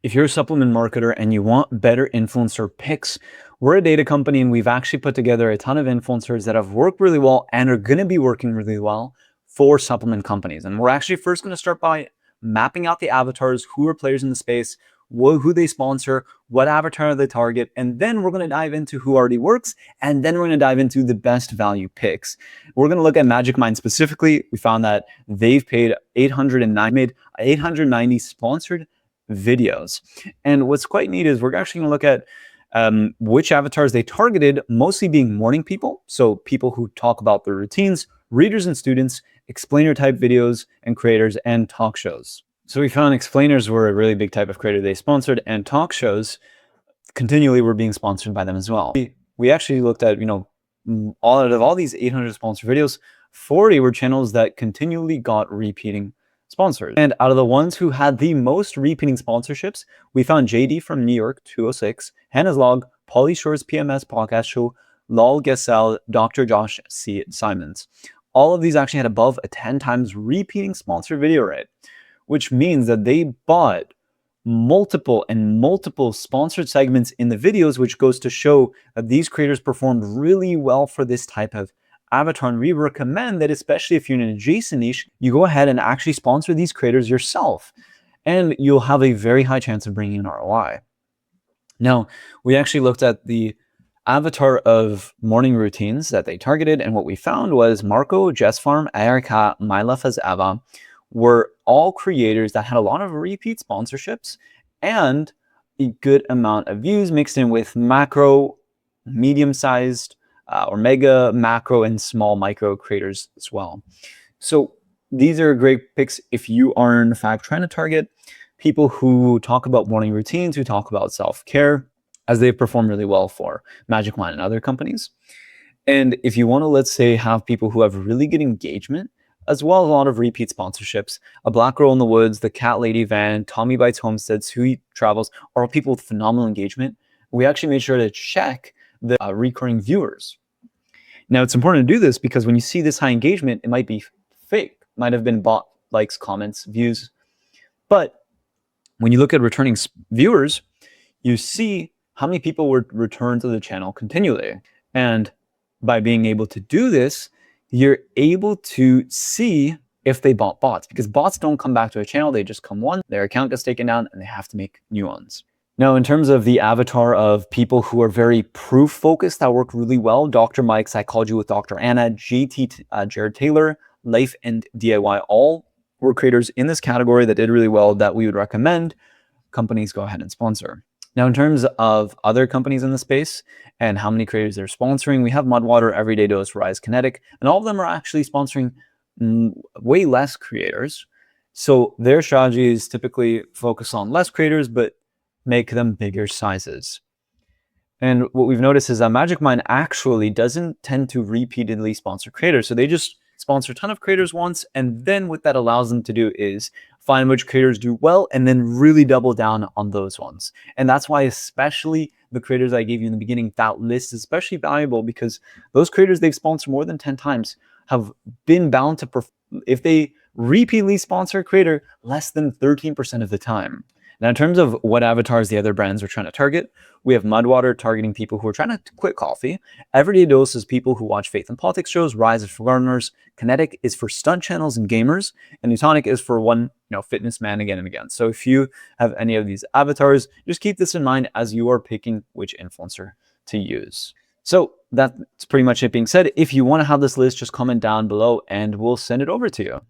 If you're a supplement marketer and you want better influencer picks, we're a data company and we've actually put together a ton of influencers that have worked really well and are going to be working really well for supplement companies. And we're actually first going to start by mapping out the avatars, who are players in the space, who they sponsor, what avatar they target, and then we're going to dive into who already works, and then we're going to dive into the best value picks. We're going to look at Magic Mind specifically. We found that they've made 890 sponsored videos. And what's quite neat is we're actually going to look at which avatars they targeted, mostly being morning people. So people who talk about their routines, readers and students, explainer type videos and creators, and talk shows. So we found explainers were a really big type of creator they sponsored, and talk shows continually were being sponsored by them as well. We actually looked at, out of all these 800 sponsored videos, 40 were channels that continually got repeating sponsors. And out of the ones who had the most repeating sponsorships, we found JD from New York 206, Hannah's Log, Pauly Shore's PMS podcast show, Lol Gesell, Dr. Josh C. Simons. All of these actually had above a 10 times repeating sponsored video rate, which means that they bought multiple sponsored segments in the videos, which goes to show that these creators performed really well for this type of avatar. And we recommend that, especially if you're in an adjacent niche, you go ahead and actually sponsor these creators yourself, and you'll have a very high chance of bringing in ROI. Now, we actually looked at the avatar of morning routines that they targeted, and what we found was Marco, Jess Farm, Erika, My Life as Eva were all creators that had a lot of repeat sponsorships and a good amount of views mixed in with macro, medium-sized, or mega, macro, and small micro creators as well. So these are great picks if you are in fact trying to target people who talk about morning routines, who talk about self-care, as they perform really well for Magic Mind and other companies. And if you want to, let's say, have people who have really good engagement, as well as a lot of repeat sponsorships, A Black Girl in the Woods, The Cat Lady Van, Tommy Bites Homesteads, Sui Travels, are all people with phenomenal engagement, we actually made sure to check the recurring viewers. Now, it's important to do this because when you see this high engagement, it might be fake, might have been bot, likes, comments, views. But when you look at returning viewers, you see how many people would return to the channel continually. And by being able to do this, you're able to see if they bought bots, because bots don't come back to a channel. They just come once, their account gets taken down, and they have to make new ones. Now, in terms of the avatar of people who are very proof focused that work really well, Dr. Mike, Psychology with Dr. Anna, GT, Jared Taylor, Life and DIY, all were creators in this category that did really well that we would recommend companies go ahead and sponsor. Now, in terms of other companies in the space and how many creators they're sponsoring, we have Mudwater, Everyday Dose, Rise, Kinetic, and all of them are actually sponsoring way less creators. So their strategy is typically focus on less creators, but make them bigger sizes. And what we've noticed is that Magic Mind actually doesn't tend to repeatedly sponsor creators. So they just sponsor a ton of creators once, and then what that allows them to do is find which creators do well and then really double down on those ones. And that's why especially the creators I gave you in the beginning, that list is especially valuable, because those creators they've sponsored more than 10 times have been bound to, if they repeatedly sponsor a creator, less than 13% of the time. Now, in terms of what avatars the other brands are trying to target, we have Mudwater targeting people who are trying to quit coffee. Everyday Dose is people who watch faith and politics shows. Rise is for gardeners. Kinetic is for stunt channels and gamers. And Newtonic is for one, fitness man again and again. So if you have any of these avatars, just keep this in mind as you are picking which influencer to use. So that's pretty much it being said. If you want to have this list, just comment down below and we'll send it over to you.